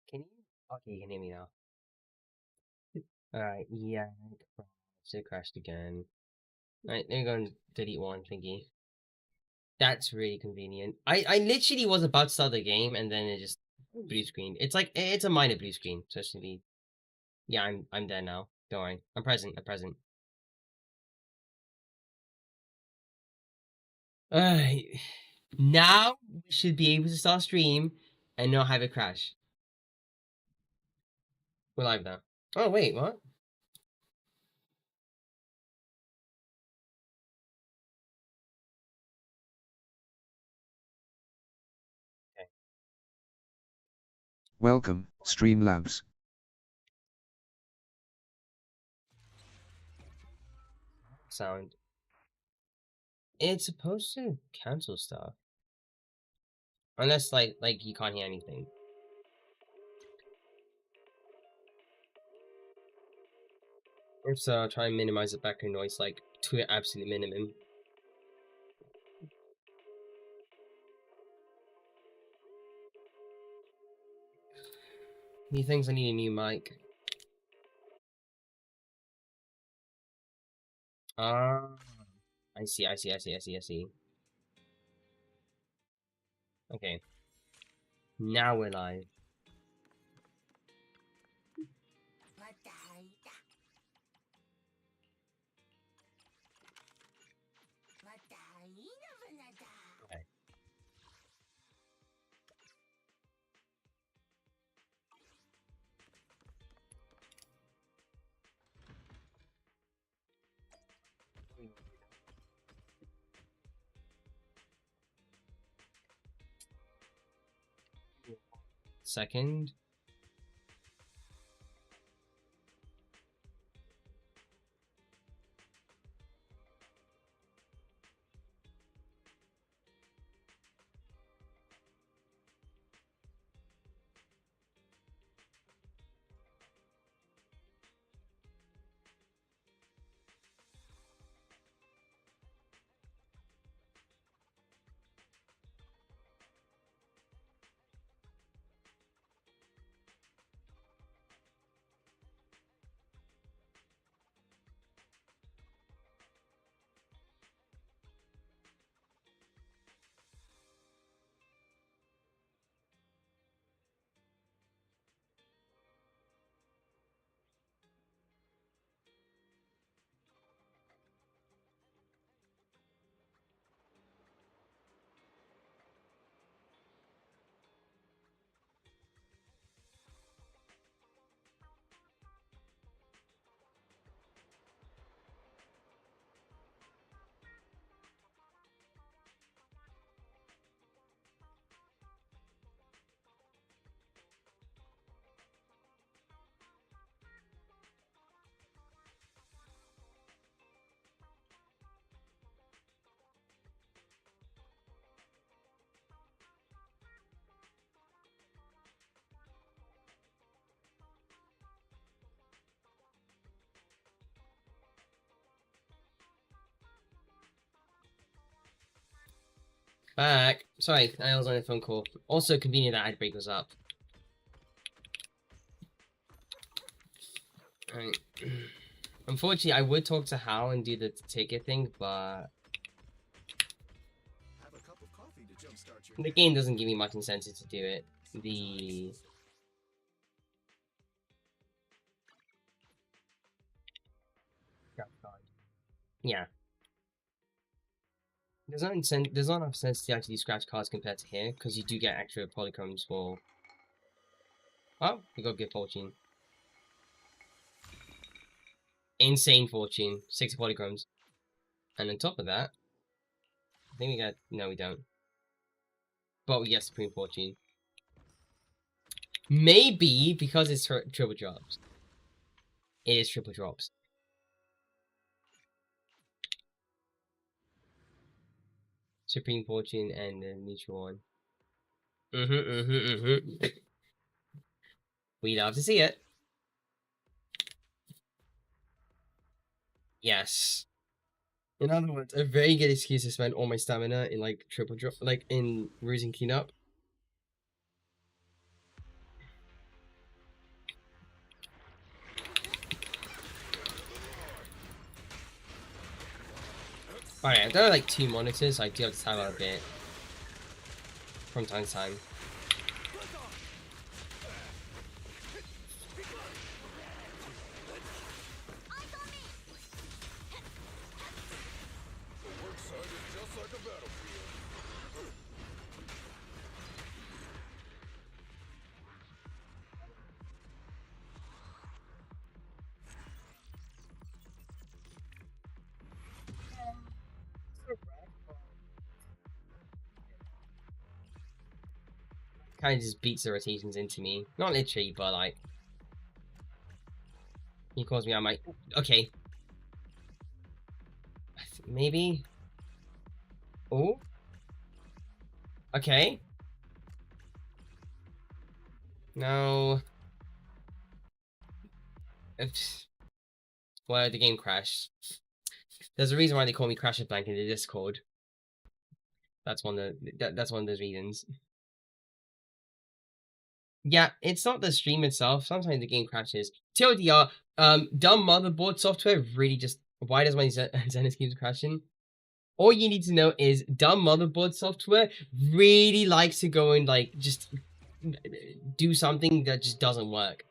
Can you? Okay, you can hear me now. Alright, yeah, it crashed again. Alright, let me go and delete one thingy. That's really convenient. I literally was about to start the game and then it just blue screen. It's like it's a minor blue screen, so it's gonna be. Yeah, I'm there now. Don't worry. I'm present. I'm present. Alright. Now we should be able to start stream and not have it crash. We're live now. Oh wait, what? Welcome, Streamlabs. Sound. It's supposed to cancel stuff. Unless like you can't hear anything. So I'll try and minimize the background noise like to an absolute minimum. He thinks I need a new mic. Ah, I see. Okay, now we're live. Okay. Second. Back. Sorry, I was on a phone call. Also convenient that ad break was up. Alright. Unfortunately, I would talk to Hal and do the ticket thing, but the game doesn't give me much incentive to do it. Yeah. There's not enough sense to actually scratch cards compared to here, because you do get extra polychromes for. Oh, we got good fortune. Insane fortune, 60 polychromes. And on top of that, I think we got. No, we don't. But we get supreme fortune. Maybe because it's triple drops. It is triple drops. Supreme fortune and the mutual one. We love to see it. Yes. In other words, a very good excuse to spend all my stamina in like triple drop, like in ruse and cleanup. Alright, I've got like 2 monitors, so I do have to time out a bit from time to time. Kind of just beats the rotations into me. Not literally, but like he calls me. I'm like, okay, maybe. Oh, okay. No. Well, the game crashed. There's a reason why they call me Crash Blank in the Discord. That's that's one of those reasons. Yeah, it's not the stream itself. Sometimes the game crashes. TLDR, dumb motherboard software really just. Why does my Zenith keeps crashing? All you need to know is dumb motherboard software really likes to go and like just do something that just doesn't work,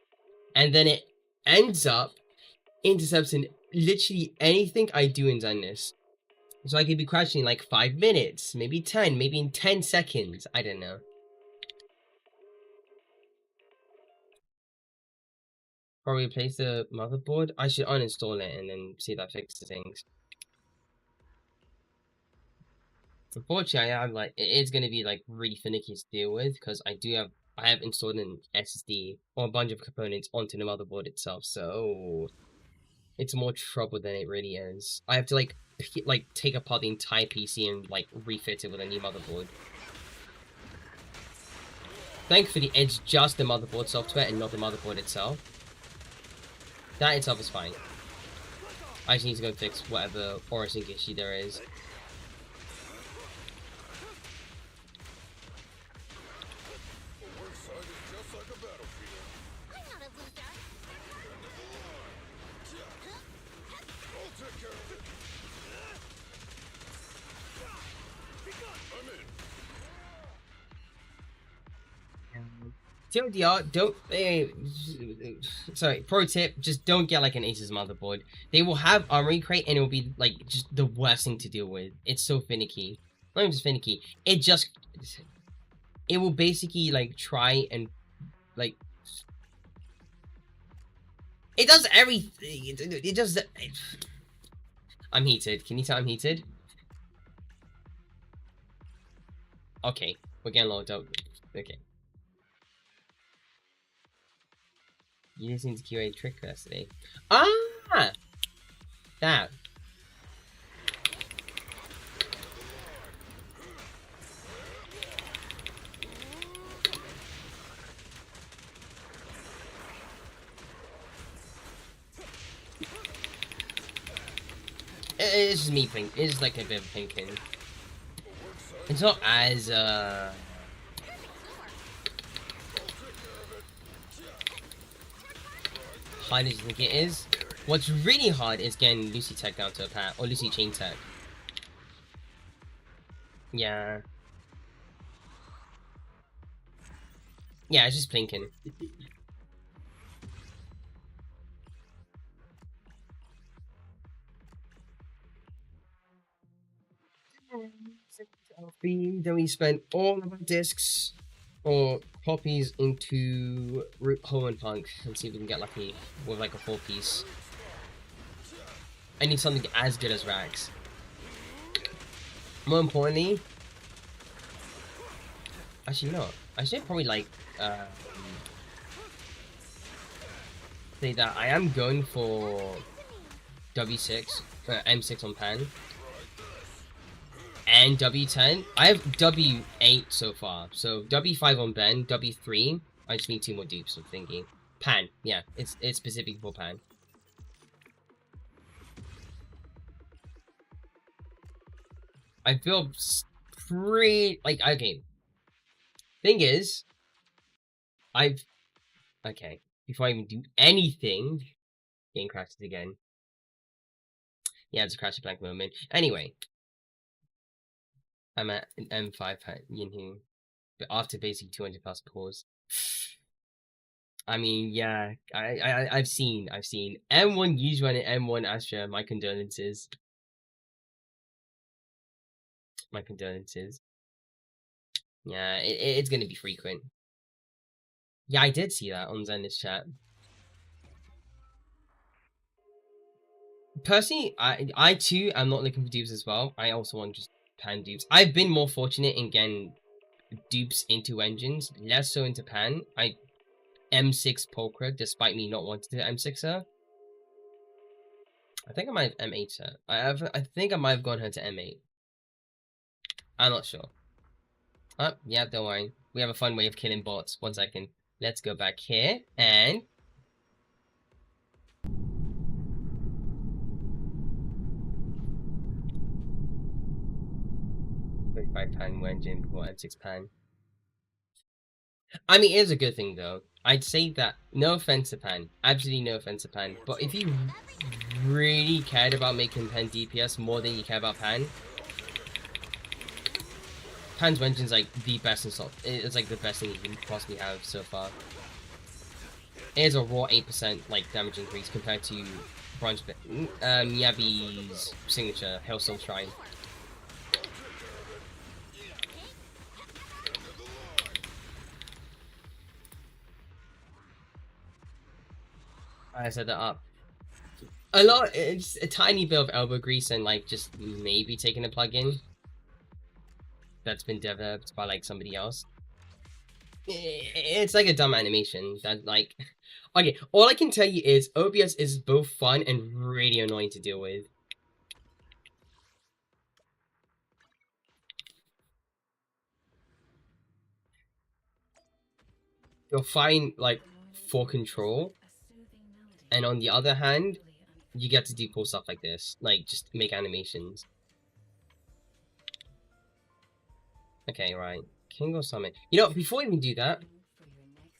and then it ends up intercepting literally anything I do in Zenith. So I could be crashing in like 5 minutes, maybe 10, maybe in 10 seconds. I don't know. Probably replace the motherboard. I should uninstall it and then see if that fixes things. Unfortunately, I am like it is going to be like really finicky to deal with because I have installed an SSD or a bunch of components onto the motherboard itself, so it's more trouble than it really is. I have to like take apart the entire PC and like refit it with a new motherboard. Thankfully, it's just the motherboard software and not the motherboard itself. That itself is fine. I just need to go fix whatever OrSync issue there is. TLDR, don't. Sorry, pro tip: just don't get like an Asus motherboard. They will have Armory Crate, and it will be like just the worst thing to deal with. It's so finicky. Not even just finicky. It will basically like try and like. It does everything. It does. I'm heated. Can you tell I'm heated? Okay, we're getting loaded up. Okay. You just need to QA trick yesterday. Ah! That. It's just me thinking. It's just like a bit of thinking. It's not as, hard as you think it is. What's really hard is getting Lucy Tech down to a pat, or Lucy Chain Tech. Yeah. Yeah, it's just blinking. Then we spent all of our discs or copies into Root Hole and Punk and see if we can get lucky with like a 4-piece. I need something as good as Rags. More importantly, actually no. I should probably like say that I am going for W6, M6 on pan. And W10. I have W8 so far. So W5 on Ben, W3. I just need 2 more dupes, I'm thinking. Pan, yeah, it's specific for pan. I feel pretty like okay. Thing is, okay. Before I even do anything, game crashes again. Yeah, it's a crash blank moment. Anyway, I'm at an M5 Yinhu, but after basically 200 plus cores. I mean, yeah, I've seen M1 Yujuan and M1 Astra. My condolences. My condolences. Yeah, it's gonna be frequent. Yeah, I did see that on Zenith's chat. Personally, I too am not looking for dupes as well. I also want just pan dupes. I've been more fortunate in getting dupes into engines, less so into pan. I M6 Pulchra, despite me not wanting to M6 her. I think I might have M8 her. I think I might have gone her to M8. I'm not sure. Oh, yeah, don't worry. We have a fun way of killing bots. 1 second. Let's go back here and 35 pan engine before M6 pan. I mean, it is a good thing though. I'd say that no offense to pan, absolutely no offense to pan. But if you really cared about making pan DPS more than you care about pan, Pan's engine's like the best insult. It's like the best thing you can possibly have so far. It is a raw 8% like damage increase compared to Bronze Yabi's signature Hailstorm Shrine. I set that up. It's a tiny bit of elbow grease and like just maybe taking a plugin that's been developed by like somebody else. It's like a dumb animation that like, okay, all I can tell you is OBS is both fun and really annoying to deal with. You'll find like for control, and on the other hand, you get to do cool stuff like this, like just make animations. Okay, right. King Summit. You know, before we even do that,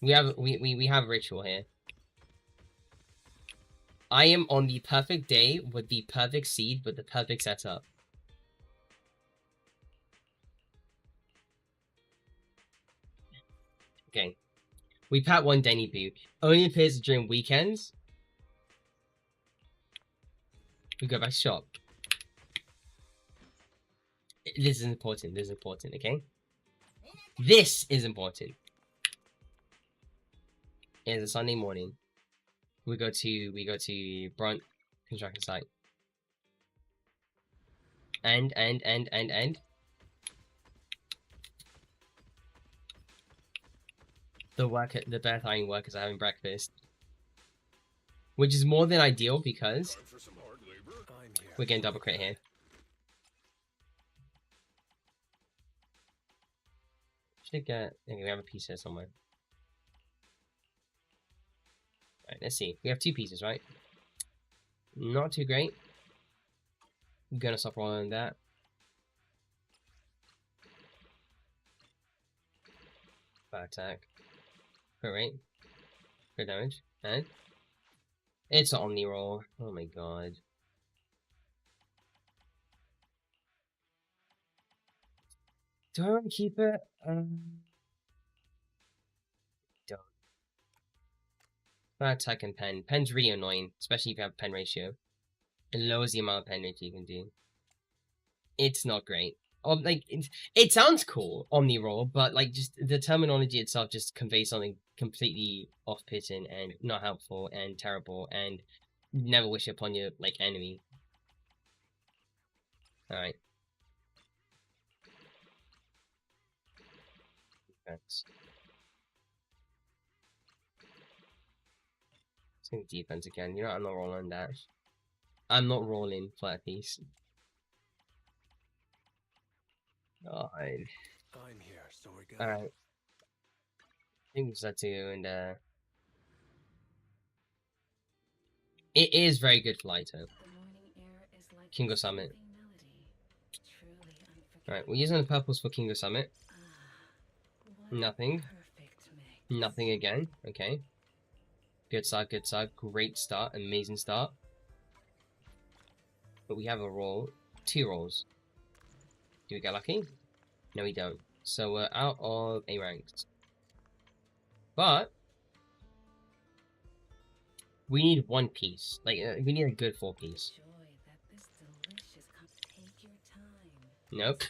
we have a ritual here. I am on the perfect day with the perfect seed with the perfect setup. Okay. We pat one Denny Boo. Only appears during weekends. We go back to shop. This is important. This is important, okay? This is important. It's a Sunday morning. We go to Brunt construction site. And the Bethine workers are having breakfast. Which is more than ideal because we're getting double crit here. Should get okay, we have a piece here somewhere. Alright, let's see. We have 2 pieces, right? Not too great. I'm gonna stop rolling that. Bad attack. Crit rate. Crit damage. And it's an Omni roll. Oh my god. Do I want to keep it? Don't. Bad attack and pen. Pen's really annoying, especially if you have pen ratio. It lowers the amount of pen ratio you can do. It's not great. Like it sounds cool, Omni roll, but like just the terminology itself just conveys something completely off-putting and not helpful and terrible and never wish upon your like enemy. All right. Defense. Let's think defense again. You know, I'm not rolling that. I'm not rolling flat piece. God. I'm here, so we're good. Alright. I think it's that too, and it is very good for Lighto. Kingo Summit. Alright, we're using the purples for Kingo Summit. Nothing. Nothing again. Okay. Good start, good start. Great start. Amazing start. But we have a roll. 2 rolls. Do we get lucky? No, we don't. So we're out of A ranks. But we need one piece. Like, we need a good 4-piece. Nope.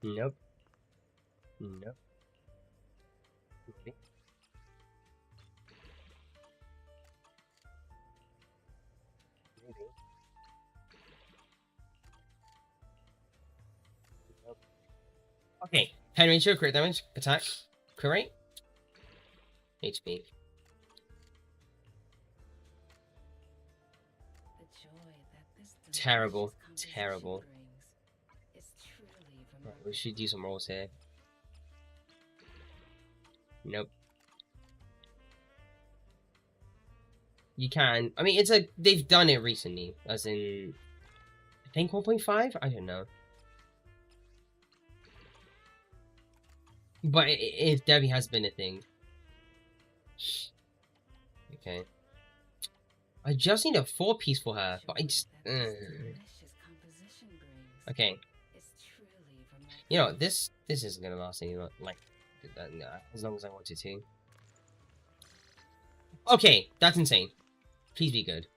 Nope. Nope. Okay. Maybe. Nope. Okay. Pen ratio, crit damage, attack, crit rate, HP. Terrible. Terrible. Right, we should do some rolls here. Nope. You can. I mean, it's a. They've done it recently. As in. I think 1.5? I don't know. But it definitely has been a thing. Okay. I just need a 4-piece for her, but I just. Okay. You know, this isn't gonna last any like as long as I want it to. Okay, that's insane. Please be good.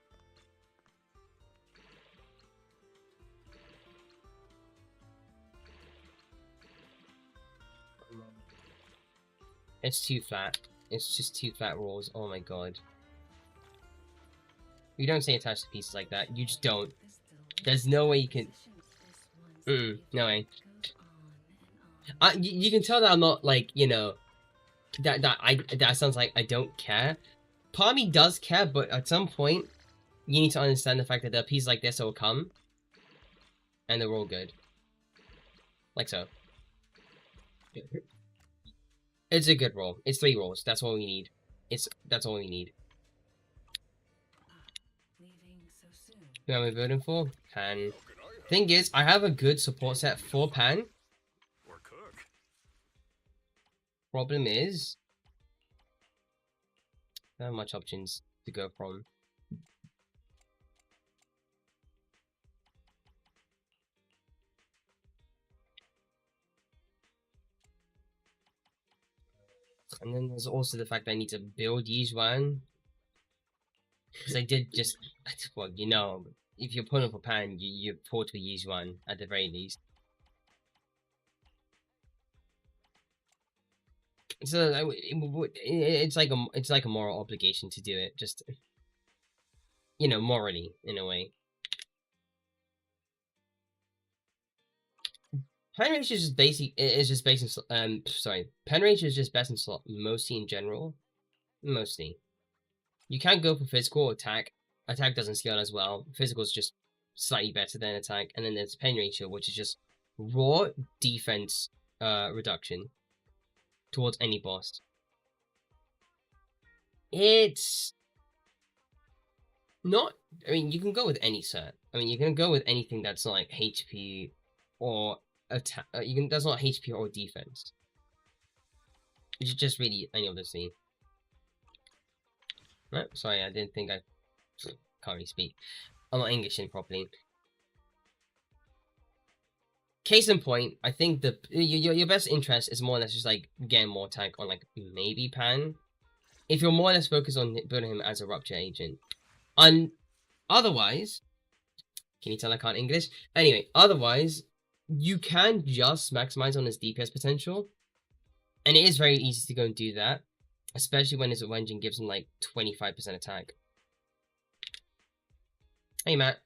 It's too flat. It's just too flat rolls. Oh my god. You don't say attach to pieces like that. You just don't. There's no way you can. No way. You can tell that I'm not like, you know, that sounds like I don't care. Part of me does care, but at some point you need to understand the fact that there are pieces like this that will come and they're all good. Like so. It's a good roll. It's 3 rolls. That's all we need. That's all we need. Who am I voting for? Pan. Thing is, I have a good support set for Pan. Problem is, I don't have much options to go from. And then there's also the fact that I need to build Yizhuan. Because I did just, well, you know, if you're pulling for Pan, you pull to Yizhuan at the very least. So it's like a moral obligation to do it, just, you know, morally in a way. Pen range is just basic. Is just based in sorry. Pen range is just best in slot mostly in general. Mostly, you can go for physical attack. Attack doesn't scale as well. Physical is just slightly better than attack, and then there's pen ratio, which is just raw defense reduction towards any boss. It's not. I mean, you can go with any cert. I mean, you can go with anything that's not like HP or attack. You can. That's not HP or defense. It's just really any of the same. Right? Sorry, I didn't think I can't really speak. I'm not Englishing properly. Case in point, I think your best interest is more or less just like getting more attack on like maybe Pan. If you're more or less focused on building him as a rupture agent. Otherwise, can you tell I can't English? Anyway, otherwise, you can just maximize on his DPS potential. And it is very easy to go and do that. Especially when his engine gives him like 25% attack. Hey, Matt.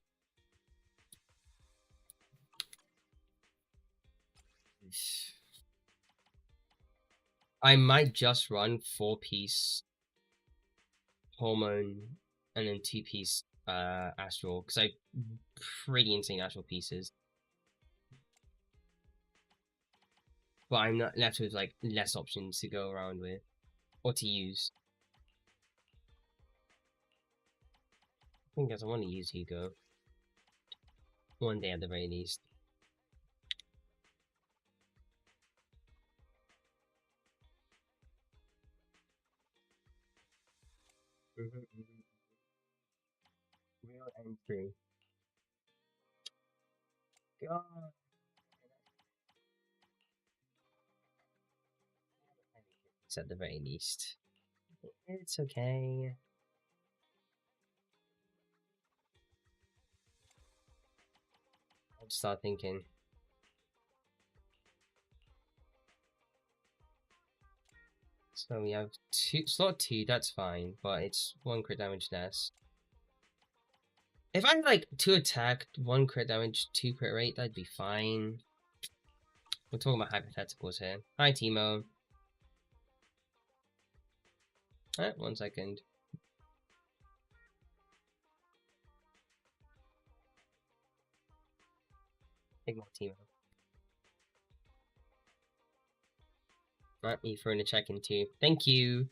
I might just run 4-piece hormone and then 2-piece astral because I pretty insane astral pieces. But I'm not left with like less options to go around with or to use. I think I want to use Hugo one day at the very least. Real and true. God. points at the very least. It's okay. I'll start thinking. So we have slot 2, that's fine, but it's 1 crit damage less. If I had like 2 attack, 1 crit damage, 2 crit rate, that'd be fine. We're talking about hypotheticals here. Hi, Timo. Alright, 1 second. Ignore Timo. Alright, me throwing a check in too. Thank you!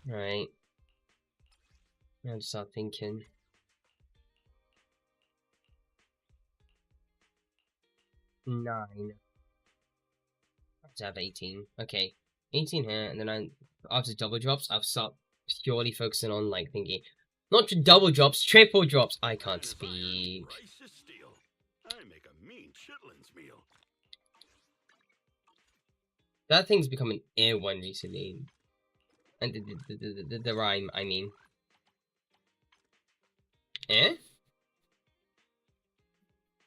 Alright. I'll just start thinking. Nine. I have 18. Okay. 18 here, and then after double drops, I'll start purely focusing on like thinking. Not double drops, triple drops. I can't speak. I make a mean chitlins meal. That thing's become an air one recently. And the rhyme, I mean. Eh?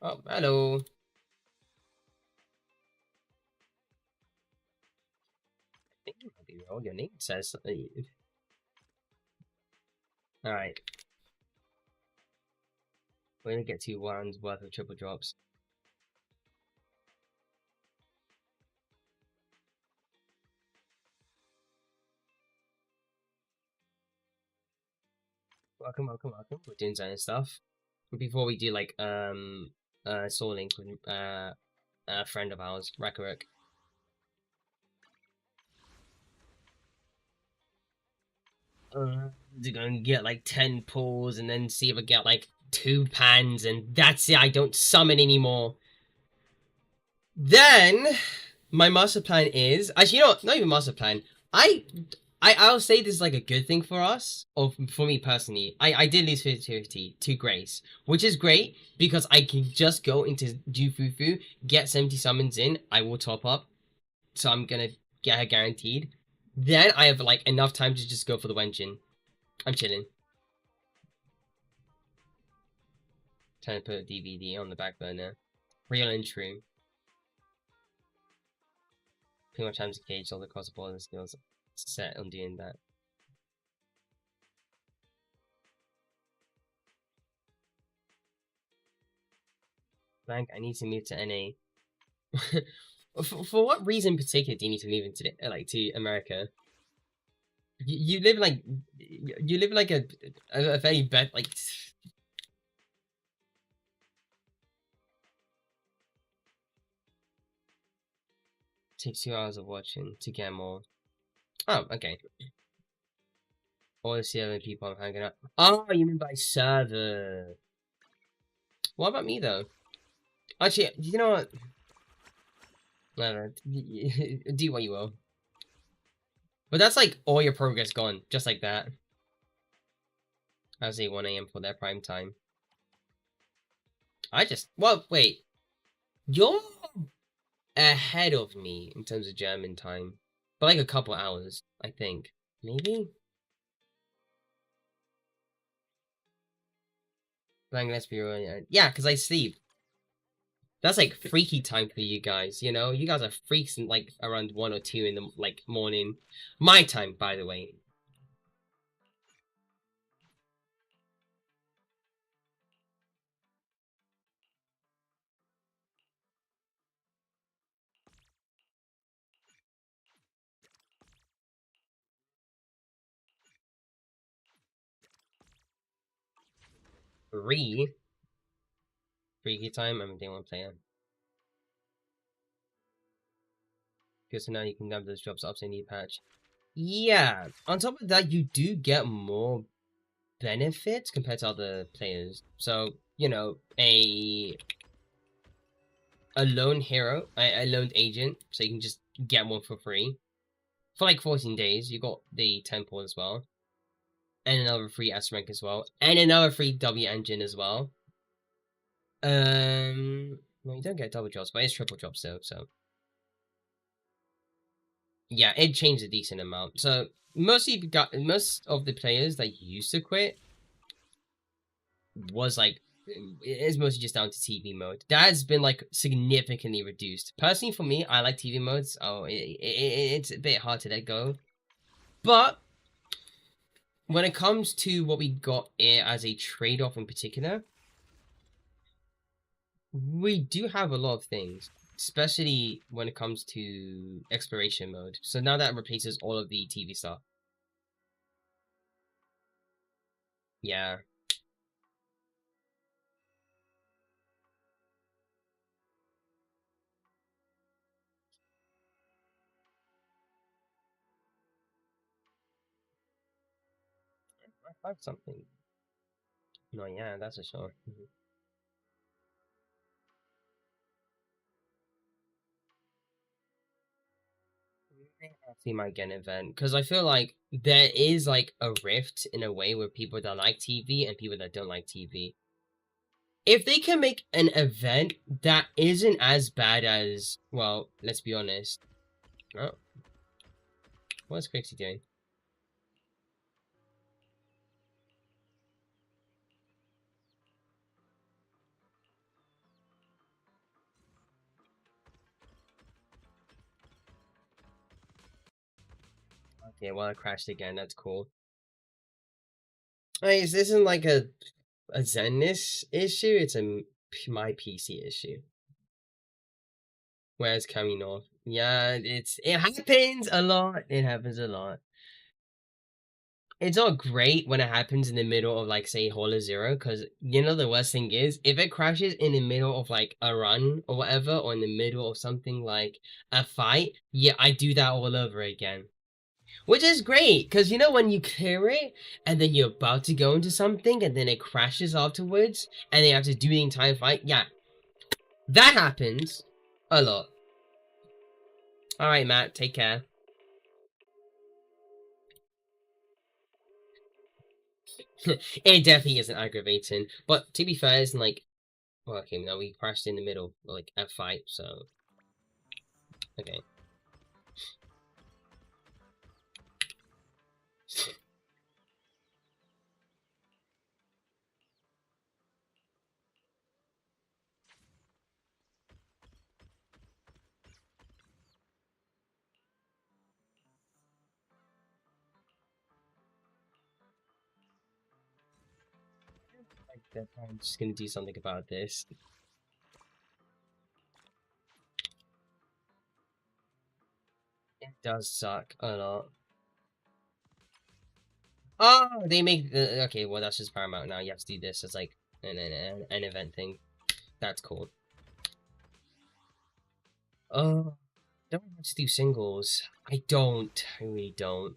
Oh, hello. I think you might be wrong. Your name says something. Alright. We're gonna get 2 rounds worth of triple drops. Welcome. We're doing zone stuff. Before we do like Soul Link with a friend of ours, Rakaruk. To go and get like 10 pulls and then see if I get like 2 pans and that's it, I don't summon anymore. Then my master plan is actually, you know what, not even master plan. I'll say this is like a good thing for us, or for me personally. I did lose 50-50 to Grace, which is great because I can just go into Jufufu, get 70 summons in, I will top up, so I'm gonna get her guaranteed. Then I have like enough time to just go for the Wenjin. I'm chilling. Trying to put a DVD on the back burner. Real and true. Pretty much time to gauge all the cross-border and skills set on doing that. Blank, I need to move to NA. for what reason in particular do you need to move into to America? You live like a very bad like. Takes 2 hours of watching to get more. Oh, okay. All the 7 people I'm hanging out. Oh, you mean by server? What about me though? Actually, you know what? No, do what you will. But that's like all your progress gone, just like that. I say 1 AM for their prime time. Well, wait. You're ahead of me in terms of German time. But like a couple hours, I think. Maybe? Let's be real. Yeah, because I sleep. That's like freaky time for you guys, you know? You guys are freaks in like around 1 or 2 in the like morning. My time, by the way. Freaky time, I'm a day 1 player. Good to know you can nab those drops up to a new patch. Yeah, on top of that, you do get more benefits compared to other players. So, you know, a lone hero, a lone agent, so you can just get one for free. For like 14 days, you got the temple as well. And another free S rank as well. And another free W engine as well. No, you don't get double drops, but it's triple drops though, so. Yeah, it changed a decent amount. So most of the players that used to quit was like it's mostly just down to TV mode. That's been like significantly reduced. Personally, for me, I like TV modes. Oh, it's a bit hard to let go. But when it comes to what we got here as a trade-off in particular, we do have a lot of things, especially when it comes to exploration mode. So now that replaces all of the TV stuff. Yeah. I have something. No, yeah, that's for sure. See might get an event because I feel like there is like a rift in a way with people that like TV and people that don't like TV. If they can make an event that isn't as bad as, well, let's be honest. Oh, what's Crixie doing? Okay, well, I crashed again. That's cool. Hey, this isn't like a Zenless issue. It's my PC issue. Where's coming off? Yeah, it happens a lot. It happens a lot. It's not great when it happens in the middle of like say Holo Zero, because you know the worst thing is if it crashes in the middle of like a run or whatever, or in the middle of something like a fight, yeah, I do that all over again. Which is great, because you know when you clear it and then you're about to go into something and then it crashes afterwards and you have to do the entire fight, yeah. That happens a lot. Alright, Matt, take care. It definitely isn't aggravating. But to be fair, it's like, well, okay, no, we crashed in the middle of like a fight, so okay. I'm just gonna do something about this. It does suck a lot. Oh, they make the okay. Well, that's just Paramount now. You have to do this as like an event thing. That's cool. Oh, don't want to do singles. I don't. I really don't.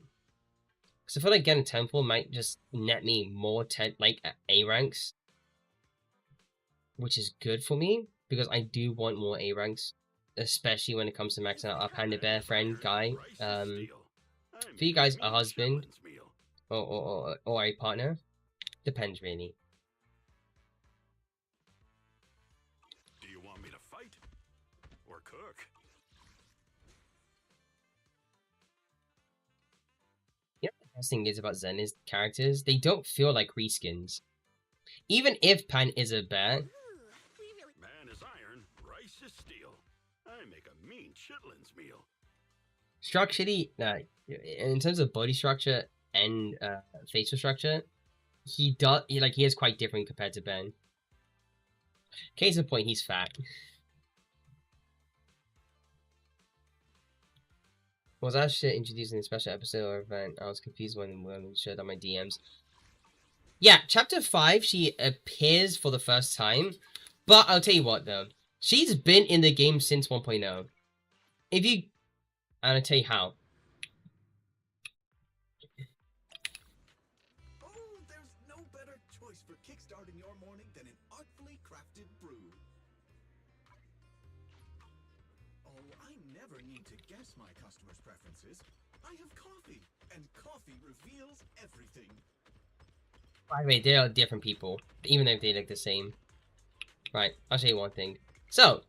Because I feel like getting temple might just net me more like A ranks, which is good for me because I do want more A ranks, especially when it comes to maxing out our Panda Bear friend guy. For you guys, a husband or a partner, depends really. Do you want me to fight or cook? You know what the best thing is about Zen is characters, they don't feel like reskins. Even if Pan is a bear, Man is iron, rice is steel. I make a mean chitlins meal. structurally, in terms of body structure and facial structure, he is quite different compared to Ben. Case in point, he's fat. Was that shit introduced in a special episode or event? I was confused when we showed on my DMs. Yeah, chapter 5, she appears for the first time. But I'll tell you what, though. She's been in the game since 1.0. I'll tell you how. Oh, there's no better choice for kickstarting your morning than an artfully crafted brew. Oh, I never need to guess my customers' preferences. I have coffee, and coffee reveals everything. By the way, they are different people, even if they look the same. Right, I'll show you one thing. So,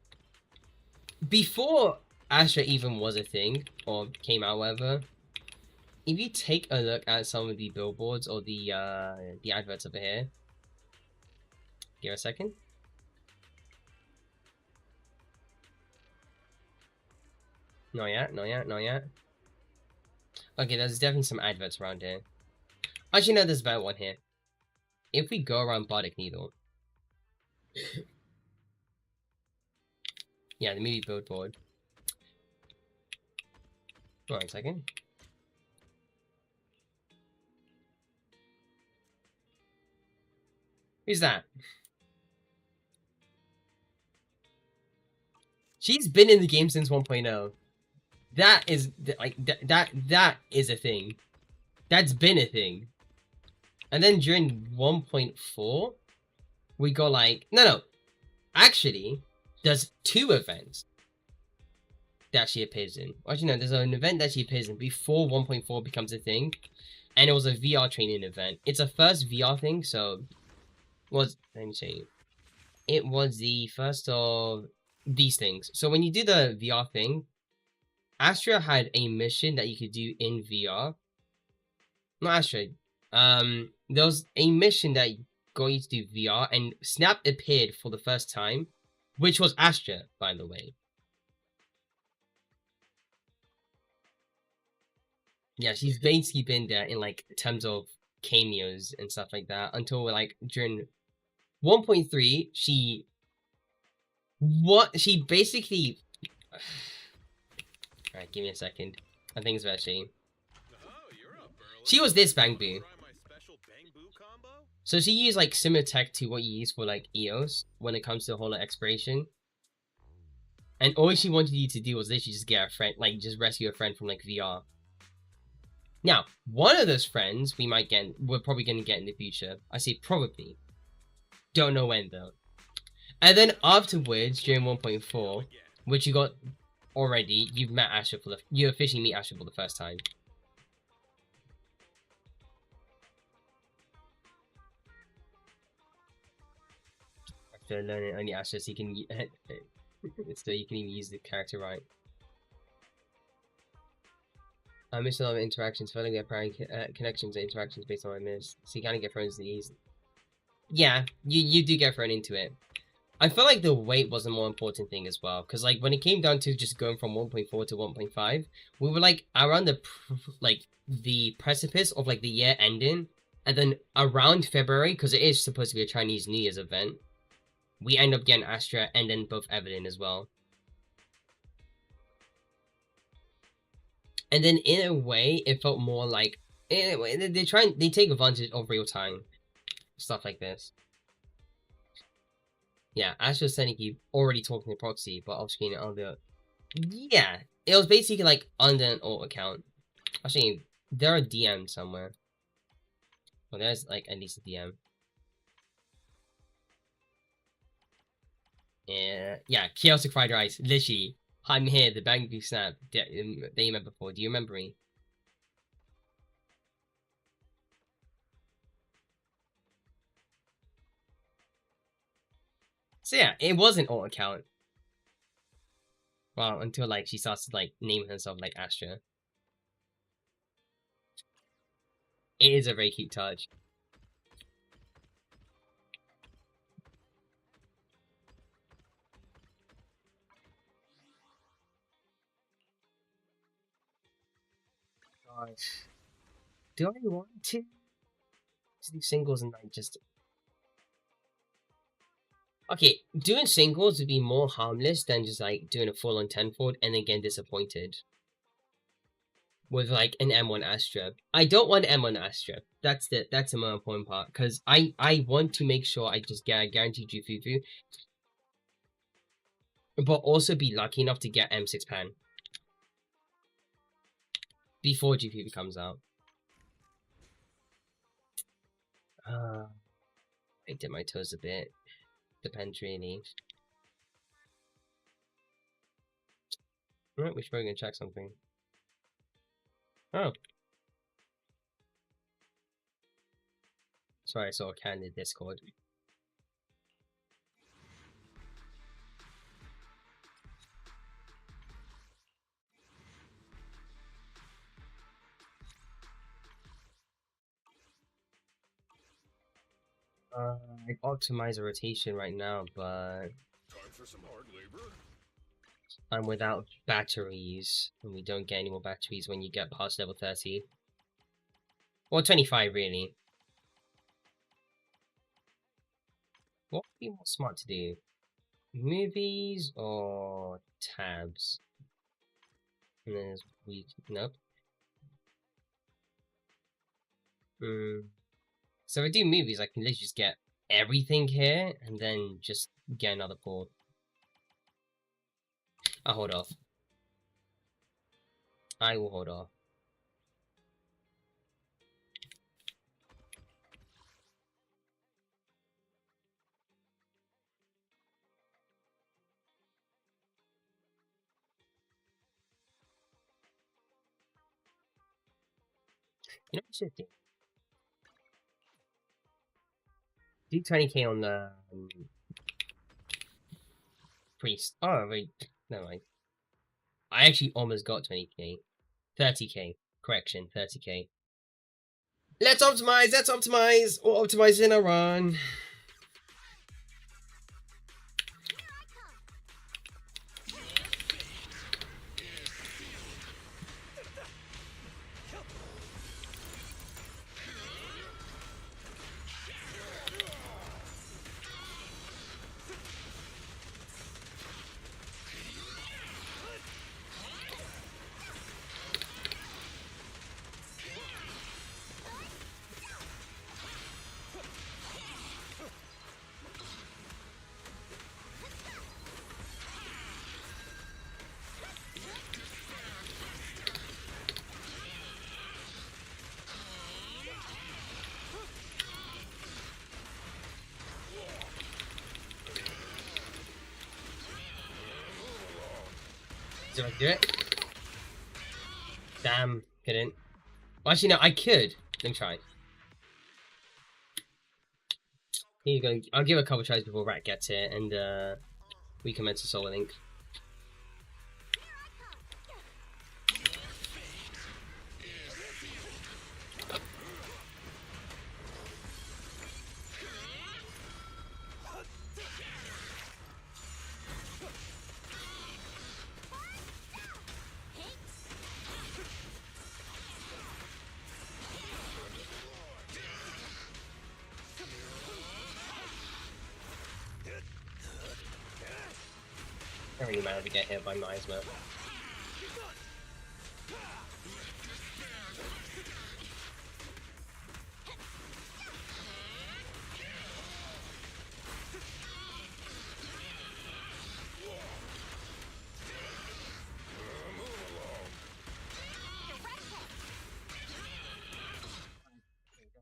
before Astra even was a thing or came out, whatever. If you take a look at some of the billboards or the adverts over here, give a second. Not yet, not yet, not yet. Okay, there's definitely some adverts around here. Actually, no, there's a better one here. If we go around Bardic Needle. Yeah, the movie billboard. Hold on a second. Who's that? She's been in the game since 1.0. That is like that is a thing. That's been a thing. And then during 1.4, we got like no. Actually, there's 2 events that she appears in. Actually, no, there's an event that she appears in before 1.4 becomes a thing, and it was a VR training event. It's a first VR thing, so let me show you. It was the first of these things. So when you do the VR thing, Astra had a mission that you could do in VR. Not Astra. There was a mission that got you to do VR, and Snap appeared for the first time, which was Astra, by the way. Yeah, she's basically been there in like terms of cameos and stuff like that until like during 1.3 she basically Alright, give me a second. I think it's about she. She was this Bang Boo. So she used like similar tech to what you use for like EOS when it comes to the whole like, exploration. And all she wanted you to do was literally just get a friend, like just rescue a friend from like VR. Now, one of those friends we're probably going to get in the future. I say probably. Don't know when though. And then afterwards, during 1.4, which you got already, you officially meet Asher for the first time. After learning only Asher, so you can still you can even use the character right. I miss a lot of interactions, further get connections and interactions based on what I miss. So you kind of get thrown into these. Yeah, you do get thrown into it. I feel like the weight was a more important thing as well, because like when it came down to just going from 1.4 to 1.5, we were like around the precipice of like the year ending, and then around February, because it is supposed to be a Chinese New Year's event, we end up getting Astra and then both Evelyn as well. And then in a way, it felt more like anyway they take advantage of real time stuff like this. Yeah, Astra Seniki already talking to Proxy, but off screen on the yeah, it was basically like under an alt account. Actually, there are DMs somewhere. Well, there's like at least a DM. Yeah, Chaotic Fried Rice. Literally, I'm here. The Bang Boo Snap that you met before. Do you remember me? So yeah, it was an alt account. Well, until like she starts to like name herself like Astra. It is a very cute touch. Gosh. Do I want to do singles and like just okay, doing singles would be more harmless than just like doing a full on tenfold and then getting disappointed with like an M1 Astra. I don't want M1 Astra. That's the more important part because I want to make sure I just get a guaranteed Jufufu, but also be lucky enough to get M6 Pan before Jufufu comes out. I dip my toes a bit. Depends really. Alright, we should probably gonna check something. Oh. Sorry, I saw a cat in the Discord. I optimize the rotation right now, but Time for some hard labor? I'm without batteries, and we don't get any more batteries when you get past level 30. Or 25, really. What would be more smart to do? Movies or tabs? And then there's nope. So if I do movies, I can literally just get everything here, and then just get another port. I'll hold off. I will hold off. You know what I should do? Do 20k on the priest. Oh, wait. Never mind. I actually almost got 20k. 30k. Correction, 30k. Let's optimize! Let's optimize! We'll optimize in a run. Did I do it? Damn, couldn't. Well, actually, no, I could. Let me try. Here you go. I'll give it a couple tries before Rat gets it, and we commence the Solar Link. I don't really matter to get hit by Miasma.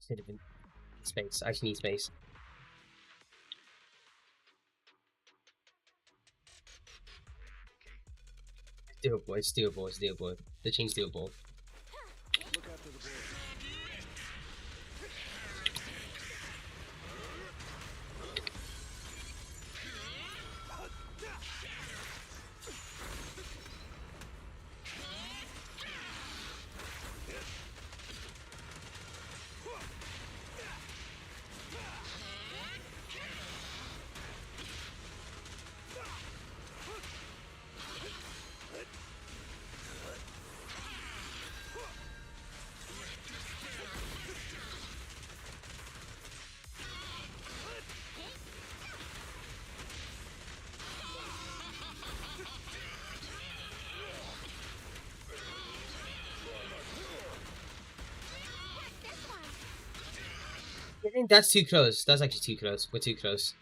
Should have been space. I actually need space. It's doable, it's doable, it's doable. The chain's doable. I think that's too close. That's actually too close. We're too close.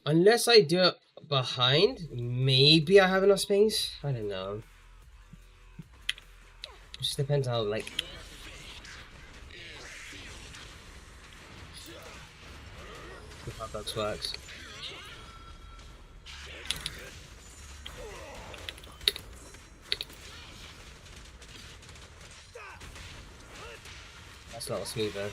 Unless I do it behind, maybe I have enough space. I don't know. It just depends how, like... how that works. That's not smoother.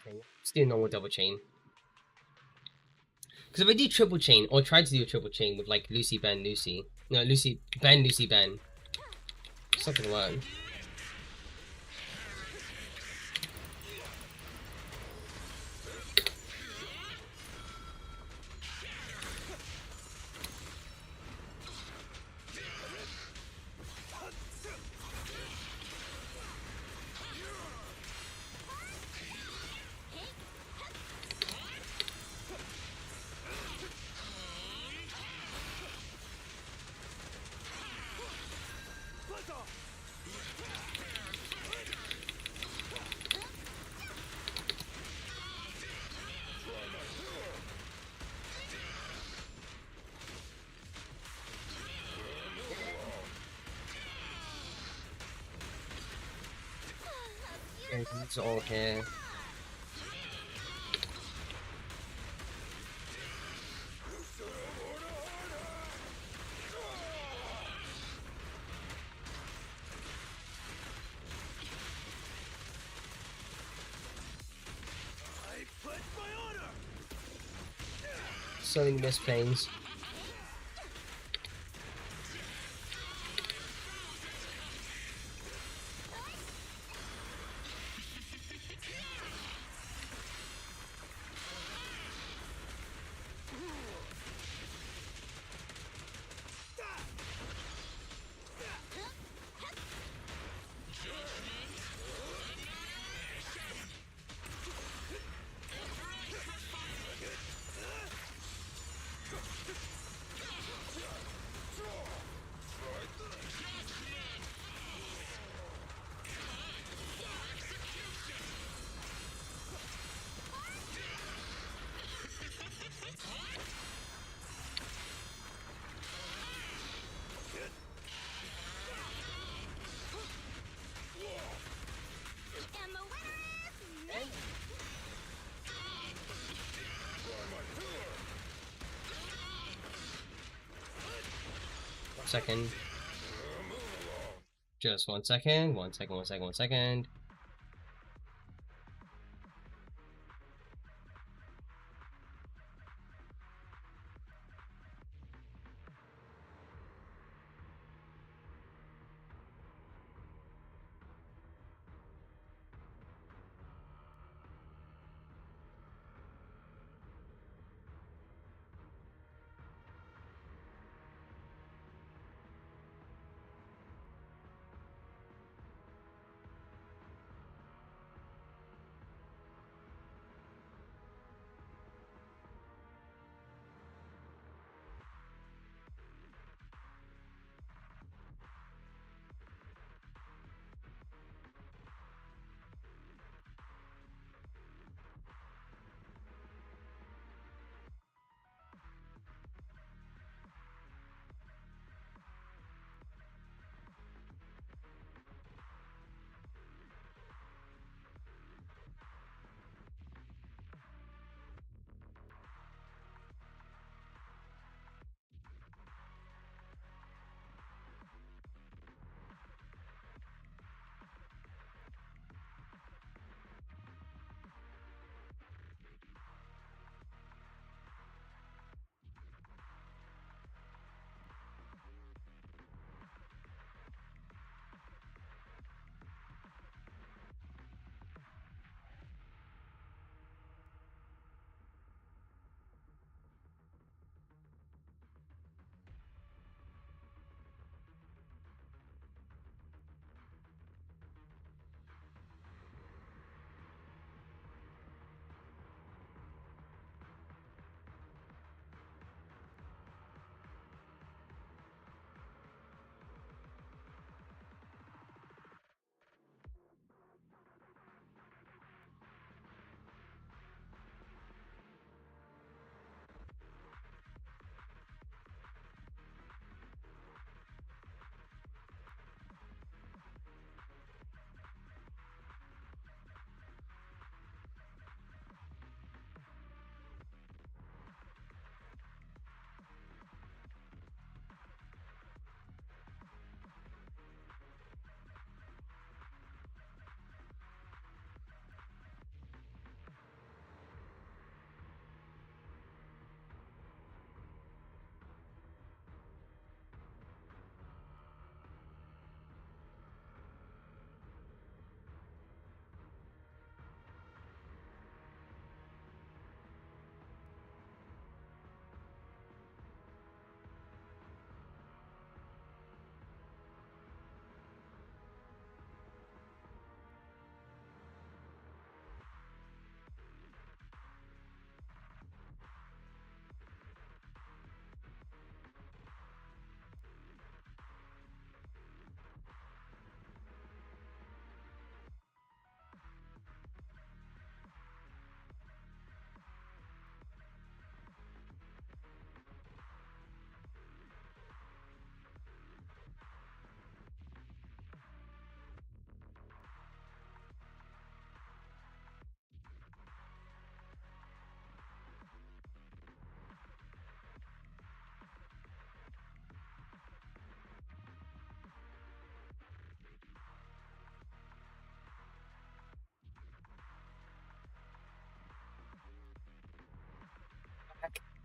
Okay, let's do a normal double chain. Because if I do triple chain, or try to do a triple chain with like Lucy, Ben, Lucy. No, Lucy, Ben, Lucy, Ben. It's not gonna work. Okay, it's all here. So many missed planes. Second. Just 1 second. 1 second, 1 second, 1 second.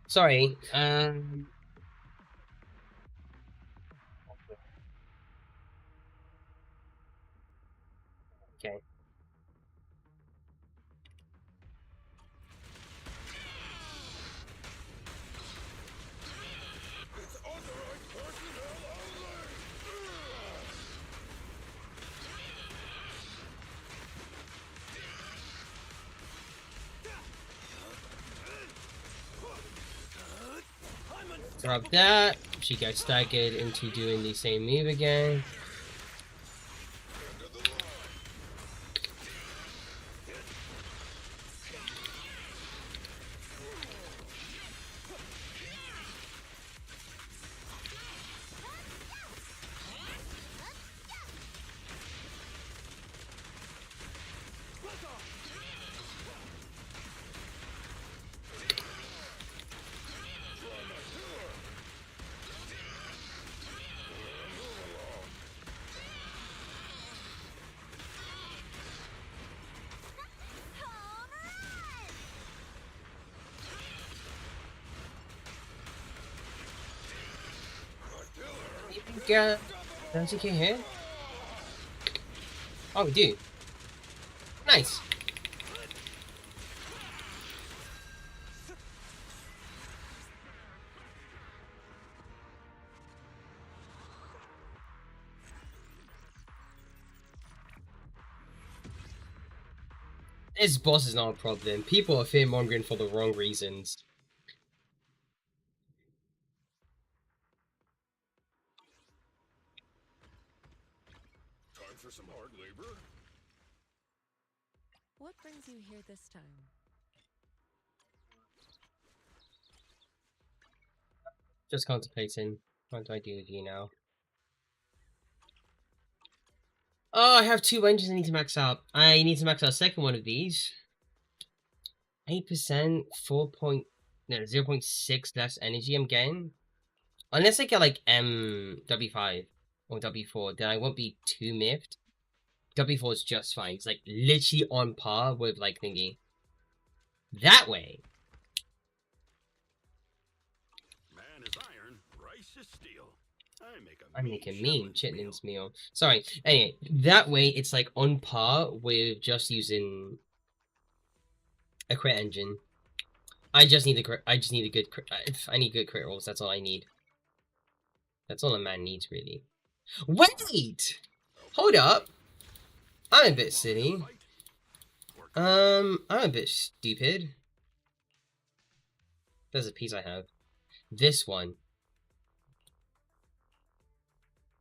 Sorry. Okay. It's authorized personnel only! Drop that. She gets staggered into doing the same move again. Get don't you hit? Oh, we do. Nice. This boss is not a problem. People are fear-mongering for the wrong reasons. Time for some hard labor? What brings you here this time? Just contemplating. What do I do with you now? Oh, I have 2 engines I need to max out. I need to max out a second one of these. 8%, 0.6 less energy I'm getting. Unless I get like W5 or W4, then I won't be too miffed. W4 is just fine. It's like literally on par with like thingy. That way. Man is iron, rice is steel. I'm making mean chitlins meal. Sorry. Anyway, that way it's like on par with just using a crit engine. I just need a crit. I just need a good crit. I need good crit rolls. That's all I need. That's all a man needs, really. Wait! Hold up. I'm a bit silly. I'm a bit stupid. There's a piece I have. This one.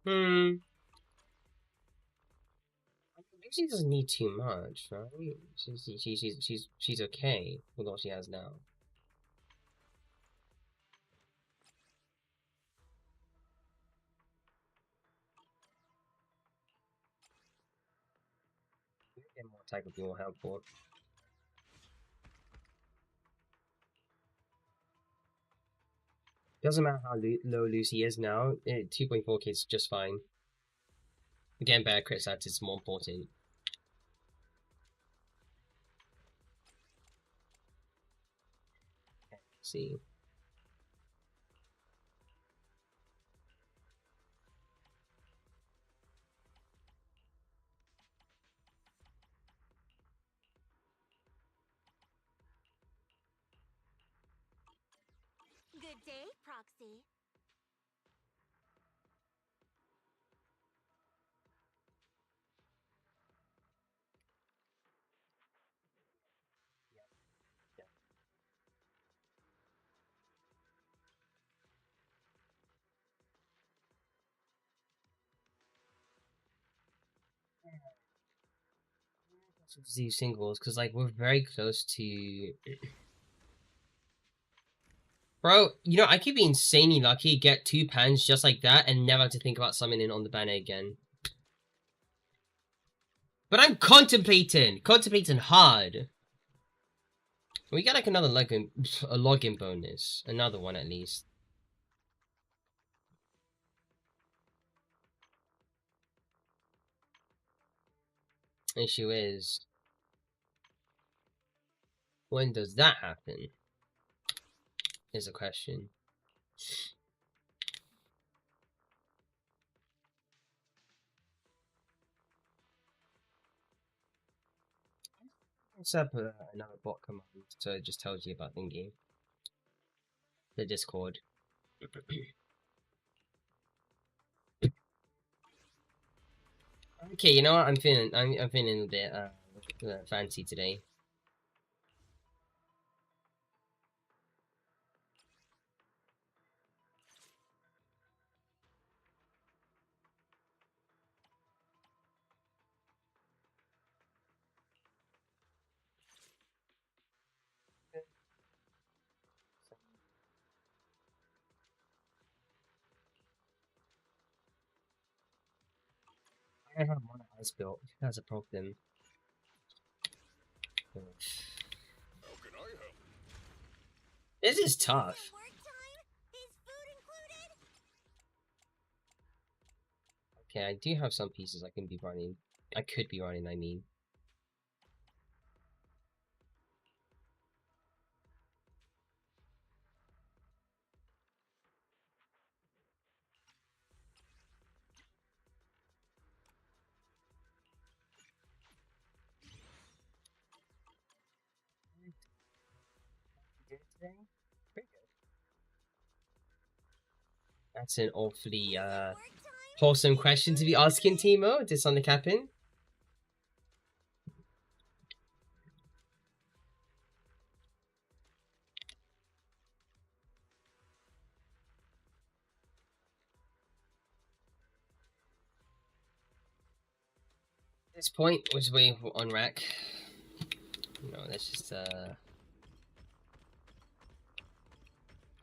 Lucy doesn't need too much, right? She's okay with what she has now. Get more attack would be more helpful. Doesn't matter how low Lucy is now. 2.4k is just fine. Again, better crit stats is more important. Okay, let's see. Good day, Proxy. These singles, because like we're very close to. Bro, you know, I could be insanely lucky, get 2 pans just like that, and never have to think about summoning on the banner again. But I'm contemplating hard. We got like another login bonus. Another one at least. Issue is, when does that happen? is a question. Let's up another bot command so it just tells you about Endgame. The Discord. Okay, you know what? I'm feeling a bit fancy today. I don't have one ice built. That's a problem. How can I help? This is tough. Work time? Is food included? Okay, I do have some pieces I can be running. I could be running, I mean. That's an awfully Work time? wholesome question to be asking, Timo. This on the captain. This point was way on rack. No, that's just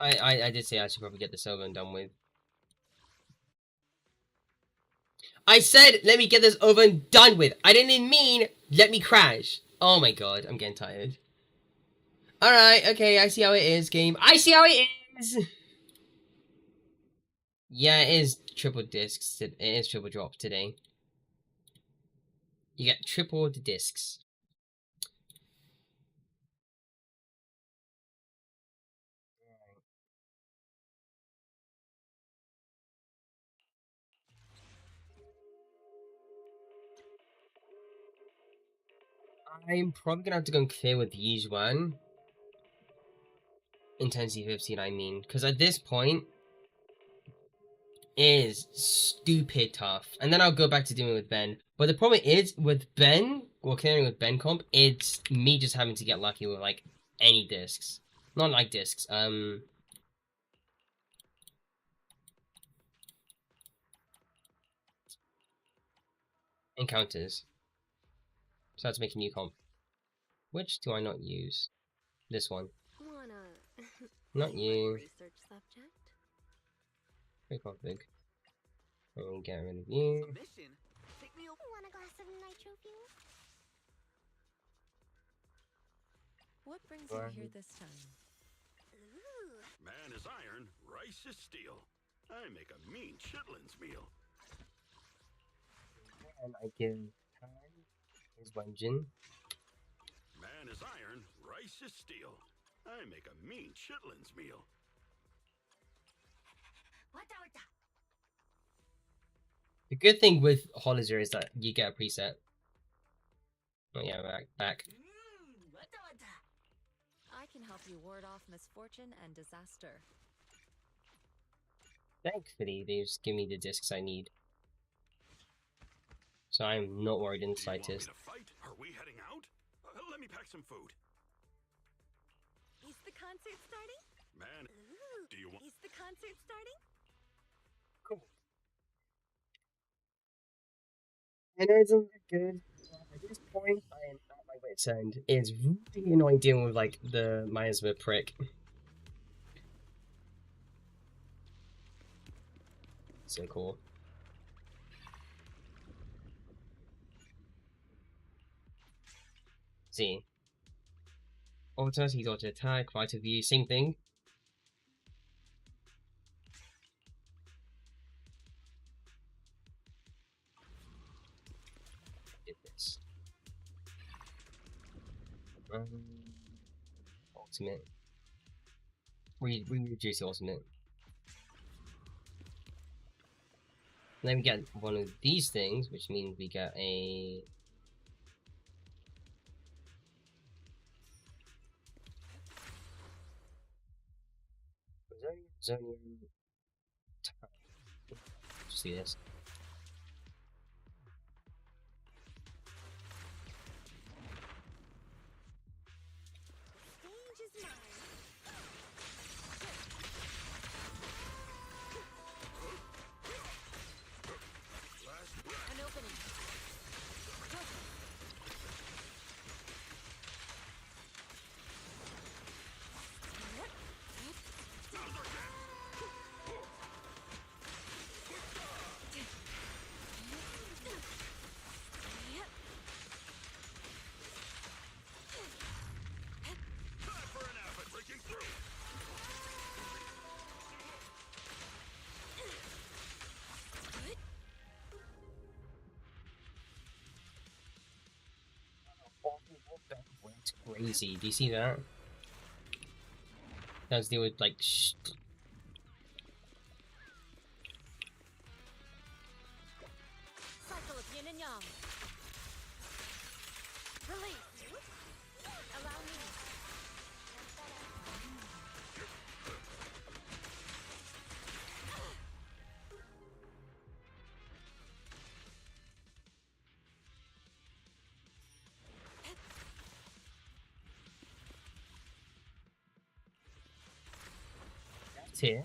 I did say I should probably get the solo and done with. I said let me get this over and done with. I didn't mean let me crash. Oh my god, I'm getting tired. Alright, okay, I see how it is, game. I see how it is! Yeah, it is triple discs. It is triple drop today. You get triple the discs. I'm probably gonna have to go and clear with use one. Intensity 15, I mean. Because at this point, it is stupid tough. And then I'll go back to doing it with Ben. But the problem is, with Ben, or clearing with Ben comp, it's me just having to get lucky with, like, any discs. Not like discs, encounters. So that's making new comp. Which do I not use? This one. Wanna Not be my you. research subject? Big config. And get rid of you. mission. Take me over. Want a glass of nitro fuel? What brings Right. you here this time? Ooh. Man is iron, rice is steel. I make a mean chitlins meal. And I give time is Wenjin. Man is iron, rice is steel. I make a mean chitlins meal. The good thing with Holizer is that you get a preset. Oh yeah, back. I can help you ward off misfortune and disaster. Thankfully, they just give me the discs I need. So I'm not worried in the Do you want me slightest. to fight? Are we heading out? Let me pack some food. Is the concert starting? Man, Ooh. do you want... Is the concert starting? Cool. I know it's a bit good. At this point, I am at my wit's end. It's really annoying dealing with, like, the miasma prick. So cool. See. Autos, he's auto attack, right of view, same thing. Did this. Ultimate. reduce it, wasn't it? And then we get one of these things, which means we get a... Zonian... See this. Stage is mine. An opening. Time for an abbot breaking through. It's crazy. Do you see that? As they would like Cycle of yin and yang. Release. Allow me. here.